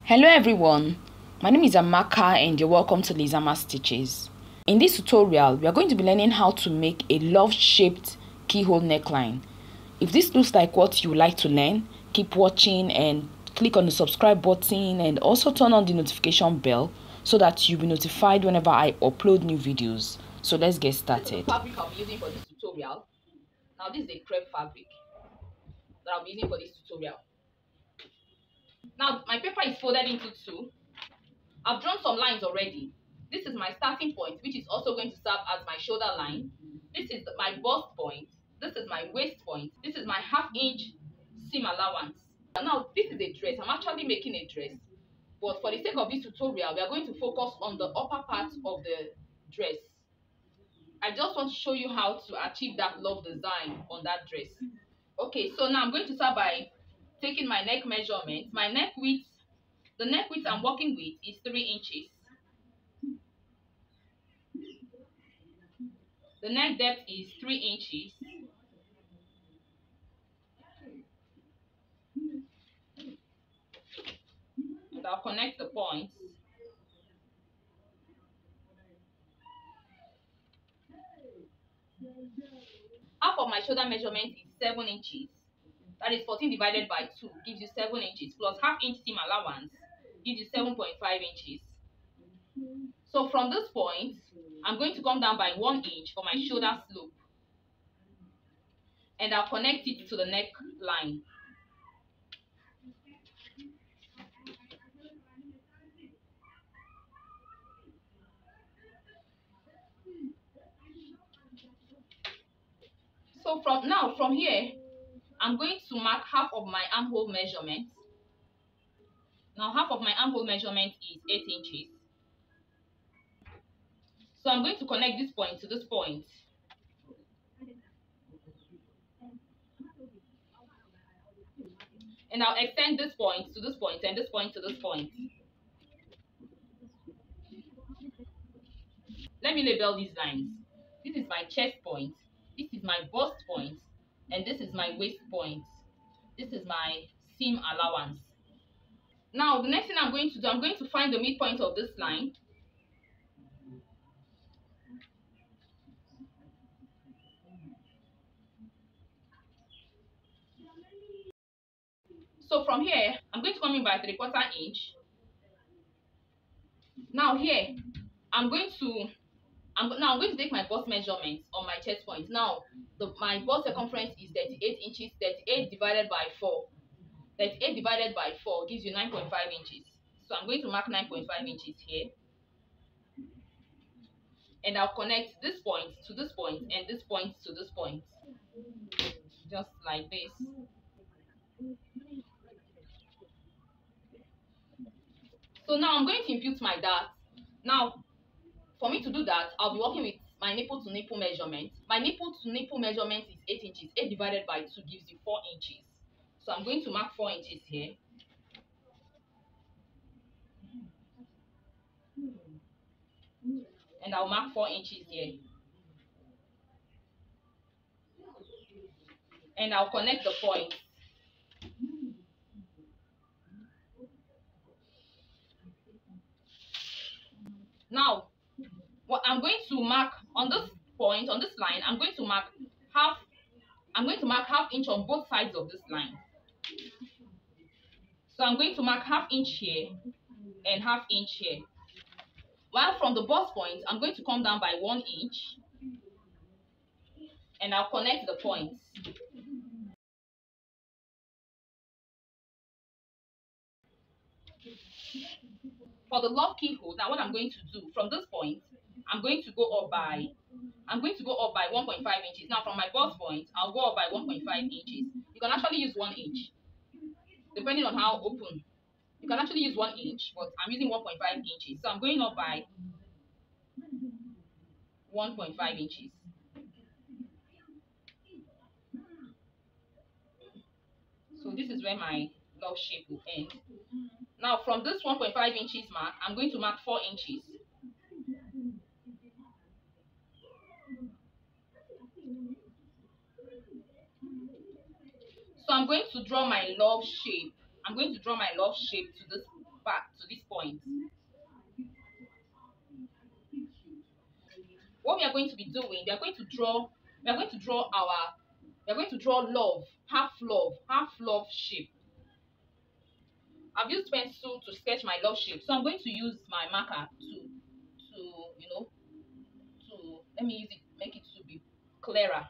Hello everyone, my name is Amaka and you're welcome to Lizama Stitches. In this tutorial, we are going to be learning how to make a love-shaped keyhole neckline. If this looks like what you would like to learn, keep watching and click on the subscribe button and also turn on the notification bell so that you'll be notified whenever I upload new videos. So let's get started. This is the fabric I'll be using for this tutorial. Now this is a crepe fabric that I'll be using for this tutorial. Now my paper is folded into two. I've drawn some lines already. This is my starting point, which is also going to serve as my shoulder line. This is my bust point. This is my waist point. This is my half-inch seam allowance. Now this is a dress. I'm actually making a dress, but for the sake of this tutorial, we are going to focus on the upper part of the dress. I just want to show you how to achieve that love design on that dress. Okay, so now I'm going to start by taking my neck measurement. My neck width, the neck width I'm working with is 3 inches. The neck depth is 3 inches. And I'll connect the points. Half of my shoulder measurement is 7 inches. That is 14 divided by 2 gives you 7 inches plus half-inch seam allowance gives you 7.5 inches. So from this point, I'm going to come down by 1 inch for my shoulder slope. And I'll connect it to the neckline. So from here, I'm going to mark half of my armhole measurement. Now half of my armhole measurement is 8 inches. So I'm going to connect this point to this point. And I'll extend this point to this point and this point to this point. Let me label these lines. This is my chest point, this is my bust point, and this is my waist point. This is my seam allowance. Now the next thing I'm going to do, I'm going to find the midpoint of this line. So from here, I'm going to come in by 3/4 inch. Now here, I'm going to take my bust measurement on my chest point. Now my bust circumference is 38 inches. 38 divided by 4. 38 divided by 4 gives you 9.5 inches. So I'm going to mark 9.5 inches here. And I'll connect this point to this point and this point to this point. Just like this. So now I'm going to impute my dart. Now, for me to do that, I'll be working with my nipple to nipple measurement. My nipple to nipple measurement is 8 inches. 8 divided by 2 gives you 4 inches. So I'm going to mark 4 inches here. And I'll mark 4 inches here. And I'll connect the points. Now, what I'm going to mark on this point, on this line, I'm going to mark half inch on both sides of this line. So I'm going to mark half inch here and half inch here. While from the bust point, I'm going to come down by 1 inch and I'll connect the points. For the love keyhole, now what I'm going to do from this point, I'm going to go up by 1.5 inches. Now from my bust point, I'll go up by 1.5 inches. You can actually use 1 inch, depending on how open. You can actually use 1 inch, but I'm using 1.5 inches. So I'm going up by 1.5 inches. So this is where my love shape will end. Now from this 1.5 inches mark, I'm going to mark 4 inches. So I'm going to draw my love shape. I'm going to draw my love shape to this part. point. What we are going to be doing, we are going to draw half love shape. I've used pencil to sketch my love shape, so I'm going to use my marker to you know to let me use it, make it to be clearer.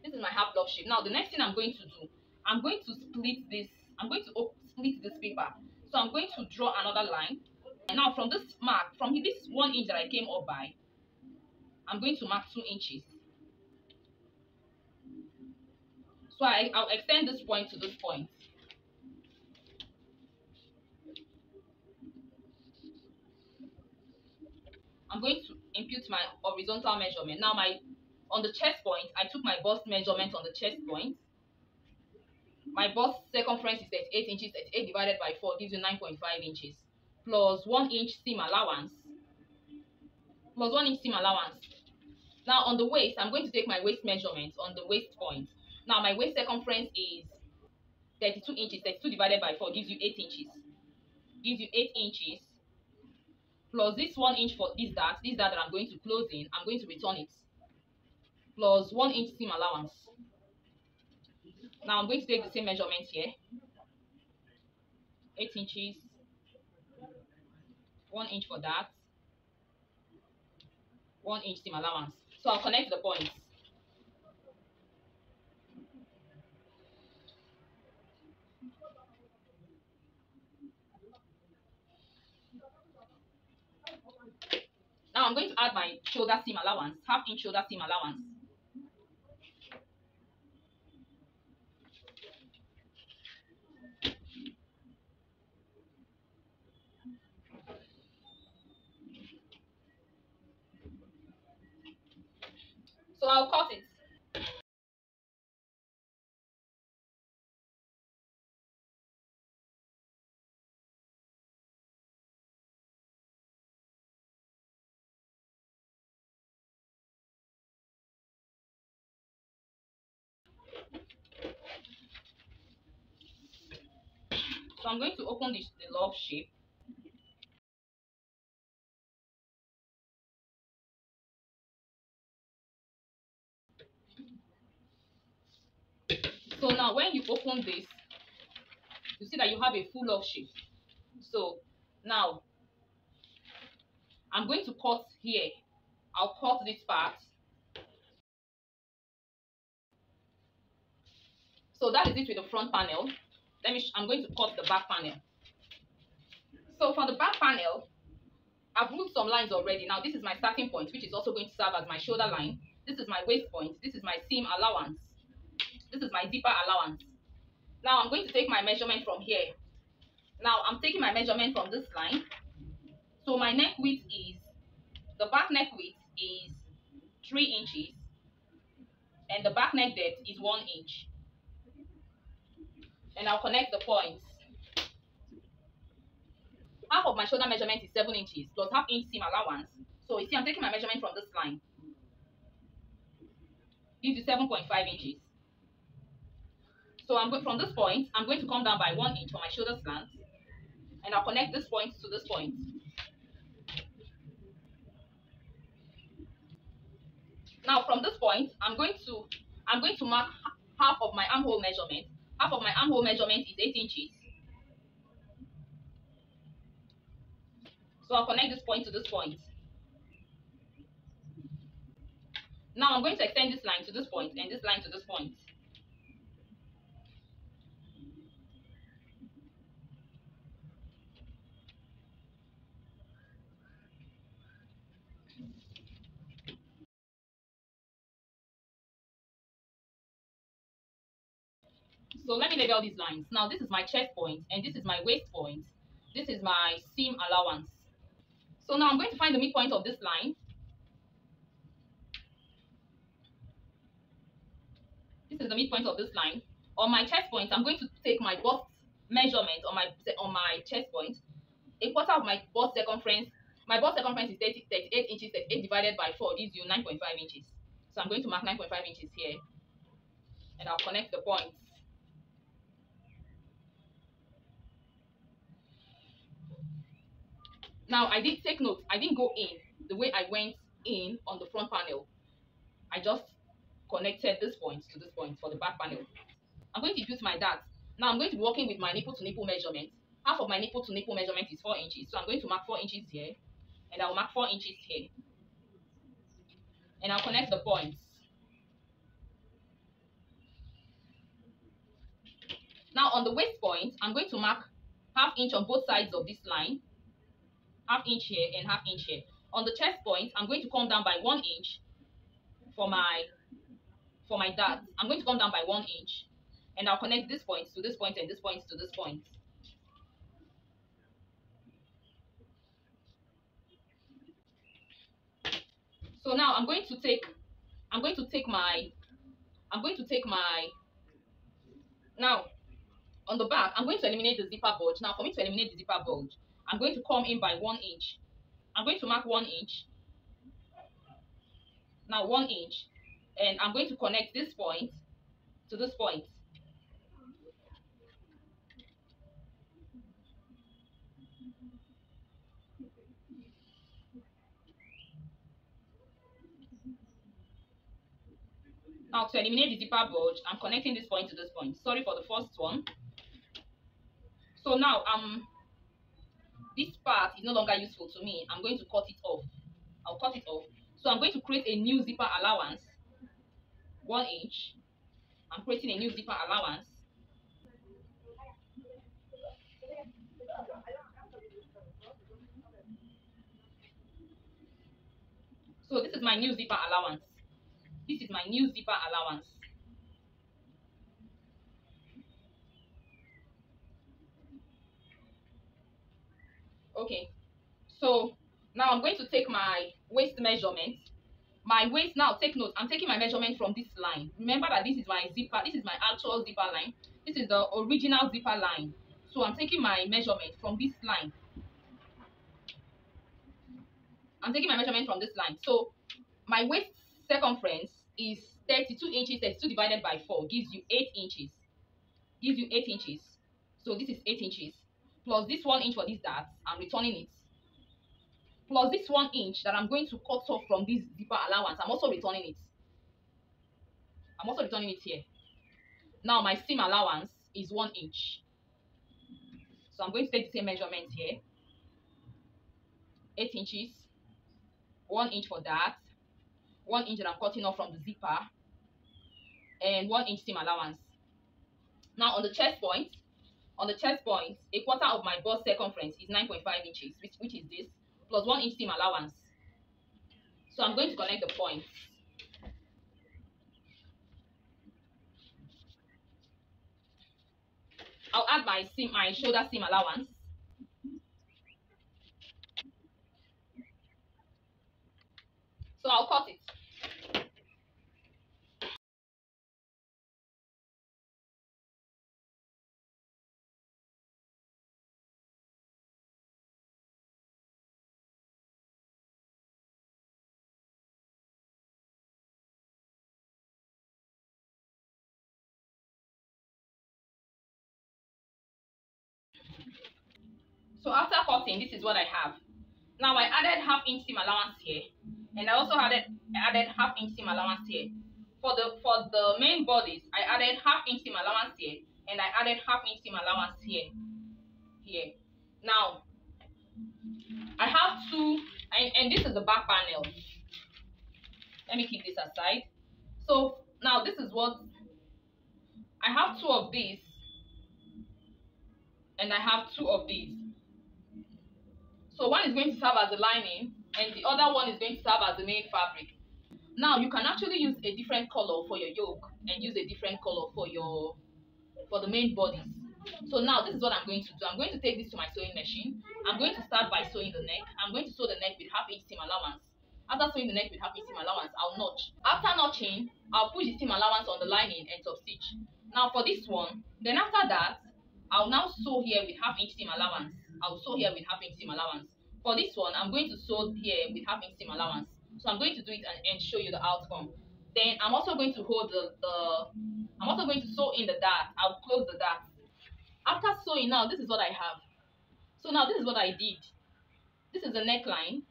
This is my half love shape. Now the next thing I'm going to do, I'm going to split this. I'm going to split this paper. So I'm going to draw another line. And now from this mark, from this 1 inch that I came up by, I'm going to mark 2 inches. So I'll extend this point to this point. I'm going to impute my horizontal measurement. Now on the chest point, I took my bust measurement on the chest point. My bust circumference is 38 inches. 38 divided by 4 gives you 9.5 inches. Plus 1 inch seam allowance. Plus 1 inch seam allowance. Now on the waist, I'm going to take my waist measurement on the waist point. Now my waist circumference is 32 inches. 32 divided by 4 gives you 8 inches. Gives you 8 inches. Plus this 1 inch for this dart that I'm going to close in, I'm going to return it. Plus 1 inch seam allowance. Now I'm going to take the same measurement here. 8 inches. 1 inch for that. 1 inch seam allowance. So I'll connect the points. Now I'm going to add my shoulder seam allowance, half inch shoulder seam allowance. So I'll cut it. So I'm going to open the love shape. So now when you open this, you see that you have a full love shape. So now I'm going to cut here. I'll cut this part. So that is it with the front panel. I'm going to cut the back panel. So for the back panel, I've ruled some lines already. Now this is my starting point, which is also going to serve as my shoulder line. This is my waist point. This is my seam allowance. This is my zipper allowance. Now I'm going to take my measurement from here. Now I'm taking my measurement from this line. So my neck width is, the back neck width is 3 inches. And the back neck depth is 1 inch. And I'll connect the points. Half of my shoulder measurement is 7 inches plus half inch seam allowance. So you see I'm taking my measurement from this line. Gives you 7.5 inches. So I'm going from this point, I'm going to come down by 1 inch for my shoulder slant. And I'll connect this point to this point. Now from this point, I'm going to mark half of my armhole measurement. Half of my armhole measurement is 8 inches. So I'll connect this point to this point. Now I'm going to extend this line to this point and this line to this point. So let me label these lines. Now this is my chest point and this is my waist point. This is my seam allowance. So now I'm going to find the midpoint of this line. This is the midpoint of this line. On my chest point, I'm going to take my bust measurement on my chest point. A quarter of my bust circumference. My bust circumference is 38 inches. 38 divided by 4 gives you 9.5 inches. So I'm going to mark 9.5 inches here. And I'll connect the points. Now I did take note, I didn't go in the way I went in on the front panel. I just connected this point to this point for the back panel. I'm going to use my dart. Now I'm going to be working with my nipple to nipple measurement. Half of my nipple to nipple measurement is 4 inches. So I'm going to mark 4 inches here, and I'll mark 4 inches here. And I'll connect the points. Now on the waist point, I'm going to mark ½ inch on both sides of this line. ½ inch here and ½ inch here. On the chest point, I'm going to come down by 1 inch for my dart. I'm going to come down by 1 inch, and I'll connect this point to this point and this point to this point. So now I'm going to take my now on the back, I'm going to eliminate the zipper bulge. Now for me to eliminate the zipper bulge, I'm going to come in by 1 inch. I'm going to mark 1 inch. Now 1 inch, and I'm going to connect this point to this point. Now to eliminate the zipper bulge, I'm connecting this point to this point. Sorry for the first one. So now this part is no longer useful to me. I'm going to cut it off. I'll cut it off. So I'm going to create a new zipper allowance. 1 inch. I'm creating a new zipper allowance. So this is my new zipper allowance. This is my new zipper allowance. Okay, so now I'm going to take my waist measurement. My waist, now take note, I'm taking my measurement from this line. Remember that this is my zipper, this is my actual zipper line. This is the original zipper line. So I'm taking my measurement from this line. I'm taking my measurement from this line. So my waist circumference is 32 inches. 32 divided by 4 gives you 8 inches. Gives you 8 inches. So this is 8 inches. Plus this 1 inch for this dart, I'm returning it. Plus this 1 inch that I'm going to cut off from this zipper allowance, I'm also returning it. I'm also returning it here. Now my seam allowance is 1 inch. So I'm going to take the same measurement here. 8 inches. 1 inch for that. 1 inch that I'm cutting off from the zipper. And 1 inch seam allowance. Now on the chest point, a quarter of my bust circumference is 9.5 inches, which is this, plus 1 inch seam allowance. So I'm going to connect the points. I'll add my shoulder seam allowance. So I'll cut it. So after cutting, this is what I have. Now I added ½ inch seam allowance here, and I also added ½ inch seam allowance here. For the main bodice, I added ½ inch seam allowance here, and I added ½ inch seam allowance here. Now I have two, and this is the back panel. Let me keep this aside. So now this is what I have: 2 of these, and I have 2 of these. So one is going to serve as the lining, and the other one is going to serve as the main fabric. Now you can actually use a different color for your yoke and use a different color for the main bodice. So now this is what I'm going to do. I'm going to take this to my sewing machine. I'm going to start by sewing the neck. I'm going to sew the neck with ½ inch seam allowance. After sewing the neck with ½ inch seam allowance, I'll notch. After notching, I'll push the seam allowance on the lining and top stitch. Now for this one, then after that, I'll now sew here with ½ inch seam allowance. I'll sew here with ½ inch seam allowance. For this one, I'm going to sew here with ½ inch seam allowance. So I'm going to do it and show you the outcome. Then I'm also going to hold I'm also going to sew in the dart. I'll close the dart. After sewing, now this is what I have. So now this is what I did. this is the neckline.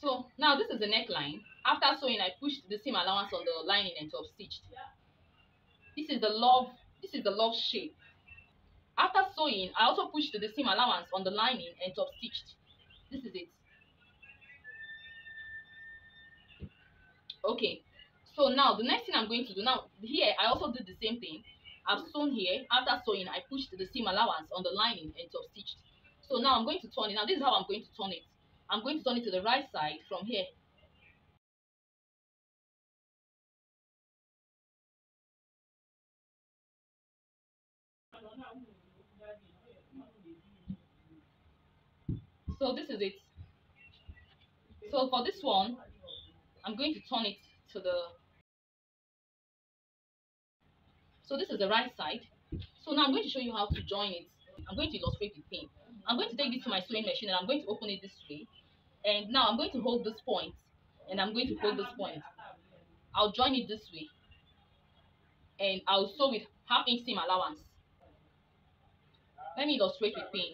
So now this is the neckline. After sewing, I pushed the seam allowance on the lining and top stitched. This is the love shape. After sewing, I also pushed the seam allowance on the lining and top stitched. This is it. Okay, so now the next thing I'm going to do, now here I also did the same thing. I've sewn here. After sewing, I pushed the seam allowance on the lining and top stitched. So now I'm going to turn it. Now this is how I'm going to turn it. I'm going to turn it to the right side from here. So this is it. So for this one, I'm going to turn it to the, so this is the right side. So now I'm going to show you how to join it. I'm going to illustrate with pin. I'm going to take this to my sewing machine and I'm going to open it this way. And now I'm going to hold this point and I'm going to hold this point. I'll join it this way and I'll sew with half-inch seam allowance. Let me illustrate with pin.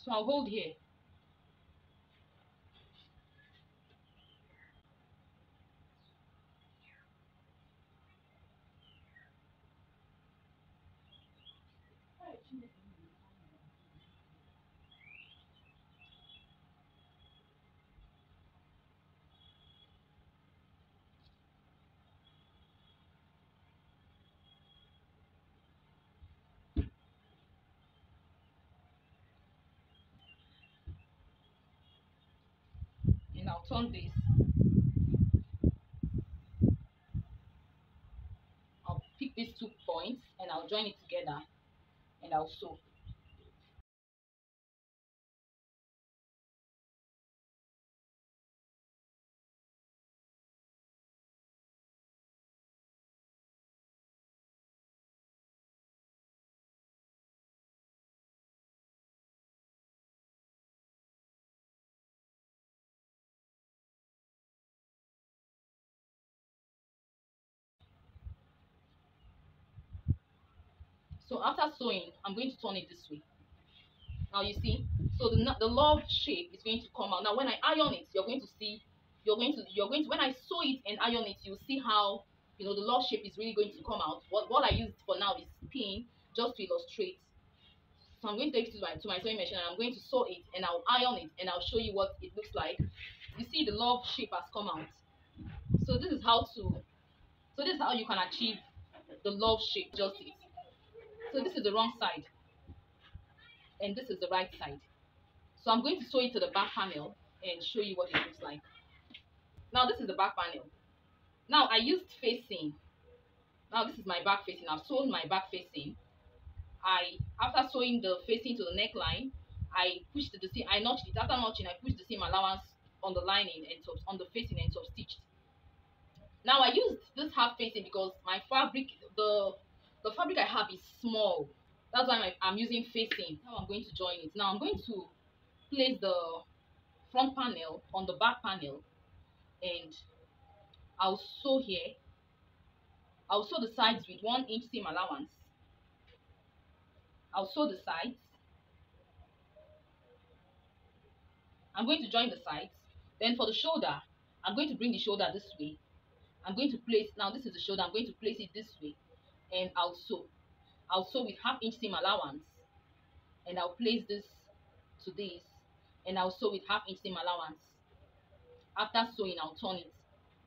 So I'll hold here. And I'll turn this. I'll pick these 2 points and I'll join it together and I'll sew. So after sewing, I'm going to turn it this way. Now you see, so the love shape is going to come out. Now when I iron it, you're going to see, when I sew it and iron it, you'll see how, the love shape is really going to come out. What I used for now is pin, just to illustrate. So I'm going to take it to my sewing machine and I'm going to sew it and I'll iron it and I'll show you what it looks like. You see the love shape has come out. So this is how you can achieve the love shape justice. So this is the wrong side and this is the right side. So I'm going to sew it to the back panel and show you what it looks like. Now this is the back panel. Now I used facing. Now this is my back facing. I've sewn my back facing. After sewing the facing to the neckline, I pushed the seam. I notched it. After notching, I pushed the seam allowance on the lining and on the facing and top stitched. Now I used this half facing because my fabric, the fabric I have is small. That's why I'm using facing. Now I'm going to join it. Now I'm going to place the front panel on the back panel and I'll sew here. I'll sew the sides with 1 inch seam allowance. I'll sew the sides. I'm going to join the sides. Then for the shoulder, I'm going to bring the shoulder this way. I'm going to place, now this is the shoulder, I'm going to place it this way and I'll sew. I'll sew with half-inch seam allowance and I'll place this to this and I'll sew with half-inch seam allowance. After sewing, I'll turn it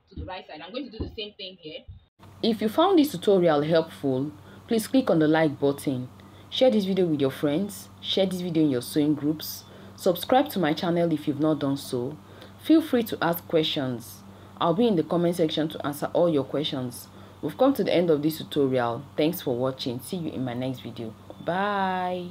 to the right side. I'm going to do the same thing here. If you found this tutorial helpful, please click on the like button. Share this video with your friends. Share this video in your sewing groups. Subscribe to my channel if you've not done so. Feel free to ask questions. I'll be in the comment section to answer all your questions. We've come to the end of this tutorial. Thanks for watching. See you in my next video. Bye.